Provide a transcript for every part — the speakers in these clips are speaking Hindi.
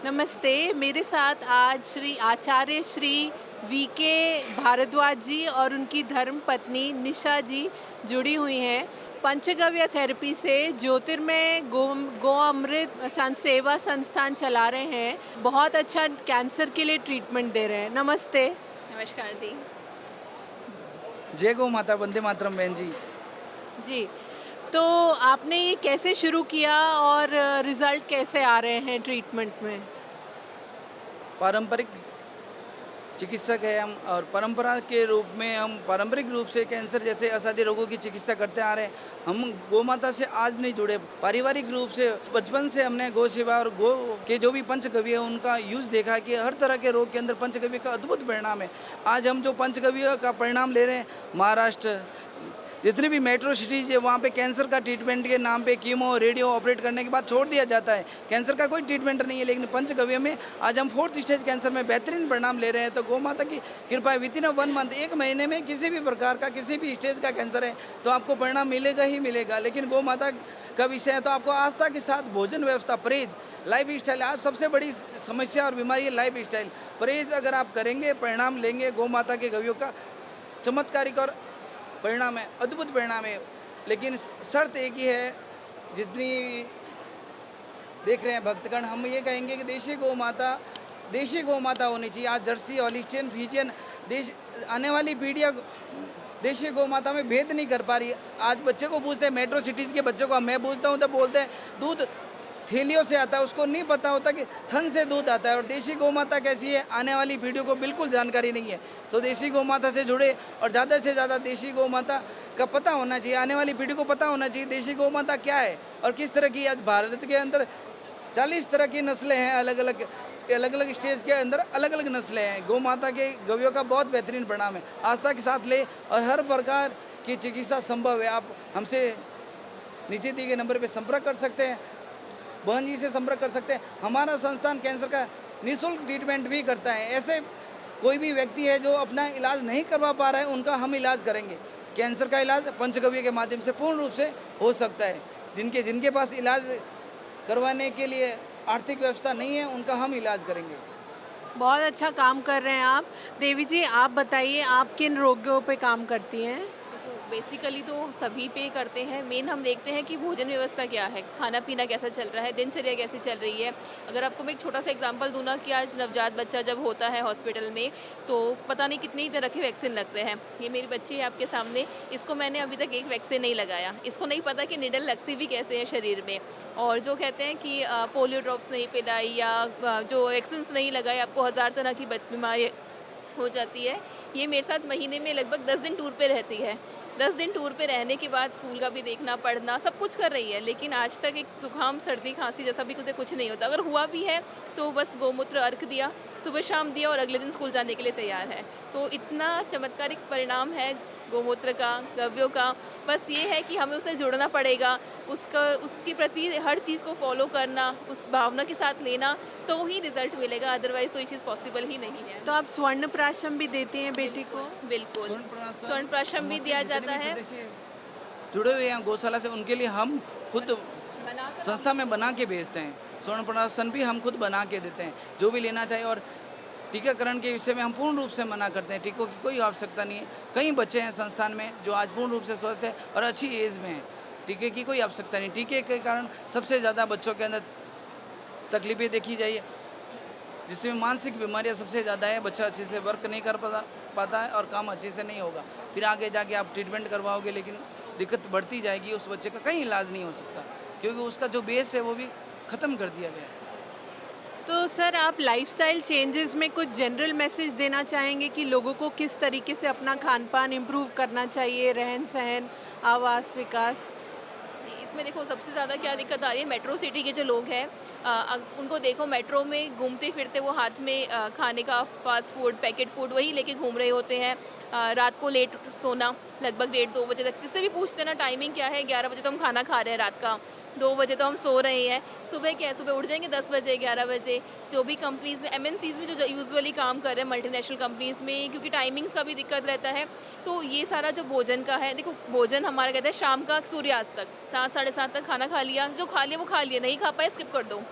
नमस्ते, मेरे साथ आज श्री आचार्य श्री वीके भारद्वाज जी और उनकी धर्मपत्नी निशा जी जुड़ी हुई हैं। पंचगव्य थेरेपी से ज्योतिर्मय गो अमृत सेवा संस्थान चला रहे हैं। बहुत अच्छा कैंसर के लिए ट्रीटमेंट दे रहे हैं। नमस्ते। नमस्कार जी। जय गौ माता, वंदे मातरम बहन जी। जी, तो आपने ये कैसे शुरू किया और रिज़ल्ट कैसे आ रहे हैं ट्रीटमेंट में? पारंपरिक चिकित्सक है हम और परंपरा के रूप में हम पारंपरिक रूप से कैंसर जैसे असाध्य रोगों की चिकित्सा करते आ रहे हैं। हम गौ माता से आज नहीं जुड़े, पारिवारिक रूप से बचपन से हमने गौ सेवा और गौ के जो भी पंचगव्य है उनका यूज़ देखा है कि हर तरह के रोग के अंदर पंचगव्य का अद्भुत परिणाम है। आज हम जो पंचगव्य का परिणाम ले रहे हैं, महाराष्ट्र जितनी भी मेट्रो सिटीज़ है वहाँ पे कैंसर का ट्रीटमेंट के नाम पे कीमो रेडियो ऑपरेट करने के बाद छोड़ दिया जाता है। कैंसर का कोई ट्रीटमेंट नहीं है, लेकिन पंचगव्य में आज हम 4th स्टेज कैंसर में बेहतरीन परिणाम ले रहे हैं। तो गौ माता की कृपा है, विदिन 1 मंथ, 1 महीने में किसी भी प्रकार का किसी भी स्टेज का कैंसर है तो आपको परिणाम मिलेगा ही मिलेगा। लेकिन गौ माता का विषय है तो आपको आस्था के साथ भोजन व्यवस्था, परहेज, लाइफ स्टाइल, आज सबसे बड़ी समस्या और बीमारी है लाइफ स्टाइल। परहेज अगर आप करेंगे, परिणाम लेंगे। गौ माता के गव्यों का चमत्कारिक और परिणाम है, अद्भुत परिणाम है। लेकिन शर्त एक ही है, जितनी देख रहे हैं भक्तगण, हम ये कहेंगे कि देशी गौ माता होनी चाहिए। आज जर्सी, हॉलिस्टियन, फ्रीजियन, देश आने वाली पीढ़ियाँ देशी गौ माता में भेद नहीं कर पा रही। आज बच्चे को पूछते हैं, मेट्रो सिटीज़ के बच्चों को मैं पूछता हूँ तो बोलते हैं दूध थैलियों से आता है, उसको नहीं पता होता कि थन से दूध आता है। और देशी गौ माता कैसी है, आने वाली पीढ़ियों को बिल्कुल जानकारी नहीं है। तो देशी गौ माता से जुड़े और ज़्यादा से ज़्यादा देशी गौ माता का पता होना चाहिए, आने वाली पीढ़ी को पता होना चाहिए देशी गौ माता क्या है और किस तरह की। आज भारत के अंदर 40 तरह की नस्लें हैं, अलग अलग स्टेज के अंदर अलग अलग नस्लें हैं। गौ माता के गव्यों का बहुत बेहतरीन परिणाम है। आस्था के साथ ले और हर प्रकार की चिकित्सा संभव है। आप हमसे नीचे दिए गए नंबर पर संपर्क कर सकते हैं, बहन जी से संपर्क कर सकते हैं। हमारा संस्थान कैंसर का निःशुल्क ट्रीटमेंट भी करता है। ऐसे कोई भी व्यक्ति है जो अपना इलाज नहीं करवा पा रहा है, उनका हम इलाज करेंगे। कैंसर का इलाज पंचगव्य के माध्यम से पूर्ण रूप से हो सकता है। जिनके पास इलाज करवाने के लिए आर्थिक व्यवस्था नहीं है, उनका हम इलाज करेंगे। बहुत अच्छा काम कर रहे हैं आप। देवी जी, आप बताइए, आप किन रोगों पे काम करती हैं? देखो, बेसिकली तो सभी पे करते हैं। मेन हम देखते हैं कि भोजन व्यवस्था क्या है, खाना पीना कैसा चल रहा है, दिनचर्या कैसी चल रही है। अगर आपको मैं एक छोटा सा एग्जांपल दूँ ना, कि आज नवजात बच्चा जब होता है हॉस्पिटल में, तो पता नहीं कितनी तरह के वैक्सीन लगते हैं। ये मेरी बच्ची है आपके सामने, इसको मैंने अभी तक एक वैक्सीन नहीं लगाया। इसको नहीं पता कि निडल लगती भी कैसे है शरीर में। और जो कहते हैं कि पोलियो ड्रॉप्स नहीं पिलाई या जो वैक्सीन्स नहीं लगाए, आपको हज़ार तरह की बीमारी हो जाती है। ये मेरे साथ महीने में लगभग 10 दिन टूर पे रहती है। 10 दिन टूर पे रहने के बाद स्कूल का भी देखना, पढ़ना, सब कुछ कर रही है, लेकिन आज तक एक जुकाम, सर्दी, खांसी जैसा भी उसे कुछ नहीं होता। अगर हुआ भी है तो बस गोमूत्र अर्क दिया, सुबह शाम दिया और अगले दिन स्कूल जाने के लिए तैयार है। तो इतना चमत्कारिक परिणाम है गोमूत्र का, गव्यों का। बस ये है कि हमें उसे जुड़ना पड़ेगा, उसके प्रति हर चीज़ को फॉलो करना, उस भावना के साथ लेना, तो ही रिज़ल्ट मिलेगा, अदरवाइज़ तो ये चीज़ पॉसिबल ही नहीं है। तो आप स्वर्ण प्राशम भी देती हैं बेटी को? बिल्कुल, स्वर्ण प्राशम भी हमारे दिया जितने जाता भी है। सदस्य जुड़े हुए हैं गौशाला से, उनके लिए हम खुद बनाकर संस्था में बना के भेजते हैं। स्वर्ण प्राशन भी हम खुद बना के देते हैं, जो भी लेना चाहिए। और टीकाकरण के विषय में हम पूर्ण रूप से मना करते हैं, टीकों की कोई आवश्यकता नहीं है। कई बच्चे हैं संस्थान में जो आज पूर्ण रूप से स्वस्थ हैं और अच्छी एज में हैं। टीके की कोई आवश्यकता नहीं। टीके के कारण सबसे ज़्यादा बच्चों के अंदर तकलीफें देखी जाइए, जिसमें मानसिक बीमारियां सबसे ज़्यादा है। बच्चा अच्छे से वर्क नहीं कर पाता है और काम अच्छे से नहीं होगा। फिर आगे जाके आप ट्रीटमेंट करवाओगे, लेकिन दिक्कत बढ़ती जाएगी। उस बच्चे का कहीं इलाज नहीं हो सकता, क्योंकि उसका जो बेस है वो भी ख़त्म कर दिया गया है। तो सर, आप लाइफ़स्टाइल चेंजेस में कुछ जनरल मैसेज देना चाहेंगे कि लोगों को किस तरीके से अपना खान-पान इम्प्रूव करना चाहिए, रहन-सहन, आवास, विकास? जी, इसमें देखो सबसे ज़्यादा क्या दिक्कत आ रही है, मेट्रो सिटी के जो लोग हैं, उनको देखो मेट्रो में घूमते फिरते वो हाथ में खाने का फास्ट फूड, पैकेट फूड वही लेके घूम रहे होते हैं। रात को लेट सोना, लगभग 1:30-2 बजे तक। जिससे भी पूछते हैं ना टाइमिंग क्या है, 11 बजे तो हम खाना खा रहे हैं रात का, 2 बजे तो हम सो रहे हैं। सुबह क्या है, सुबह उठ जाएंगे 10 बजे, 11 बजे। जो भी कंपनीज़ में, एमएनसीज़ में जो यूजुअली काम कर रहे हैं, मल्टीनेशनल कंपनीज़ में, क्योंकि टाइमिंग्स का भी दिक्कत रहता है। तो ये सारा जो भोजन का है, देखो भोजन हमारा कहते हैं शाम का सूर्यास्त तक, 7 साढ़े 7 तक खाना खा लिया, जो खा लिया वो खा लिया, नहीं खा पाए स्किप कर दो।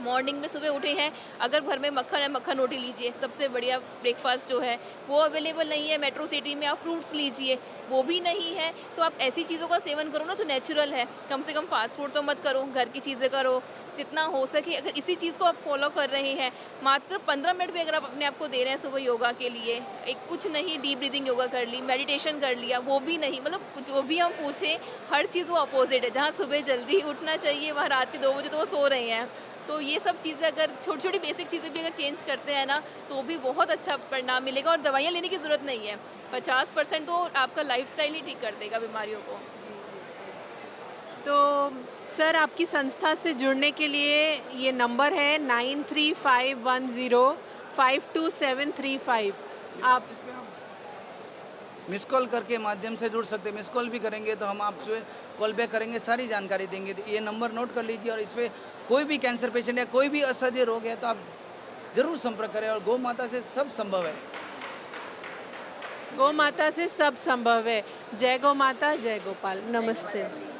मॉर्निंग में सुबह उठे हैं, अगर घर में मक्खन है, मक्खन रोटी लीजिए, सबसे बढ़िया ब्रेकफास्ट जो है वो अवेलेबल नहीं है। मेट्रो सिटी में आप फ्रूट्स लीजिए, वो भी नहीं है। तो आप ऐसी चीज़ों का सेवन करो ना जो नेचुरल है। कम से कम फास्ट फूड तो मत करो, घर की चीज़ें करो जितना हो सके। अगर इसी चीज़ को आप फॉलो कर रहे हैं, मात्र 15 मिनट भी अगर आप अपने आप को दे रहे हैं सुबह योगा के लिए, एक कुछ नहीं डीप ब्रीदिंग योगा कर ली, मेडिटेशन कर लिया, वो भी नहीं, मतलब जो भी हम पूछें हर चीज़ वो अपोजिट है। जहाँ सुबह जल्दी उठना चाहिए वहाँ रात के 2 बजे तो वो सो रहे हैं। तो ये सब चीज़ें अगर छोटी-छोटी बेसिक चीज़ें भी अगर चेंज करते हैं ना, तो भी बहुत अच्छा परिणाम मिलेगा और दवाइयाँ लेने की ज़रूरत नहीं है। 50% तो आपका लाइफ़स्टाइल ही ठीक कर देगा बीमारियों को। तो सर आपकी संस्था से जुड़ने के लिए ये नंबर है 9351052735। आप मिस कॉल करके माध्यम से जुड़ सकते हैं। मिस कॉल भी करेंगे तो हम आपसे कॉल बैक करेंगे, सारी जानकारी देंगे। तो ये नंबर नोट कर लीजिए और इस पे कोई भी कैंसर पेशेंट या कोई भी असाध्य रोग है तो आप ज़रूर संपर्क करें और गौ माता से सब संभव है। गौ माता से सब संभव है। जय गौ माता, जय गोपाल। नमस्ते।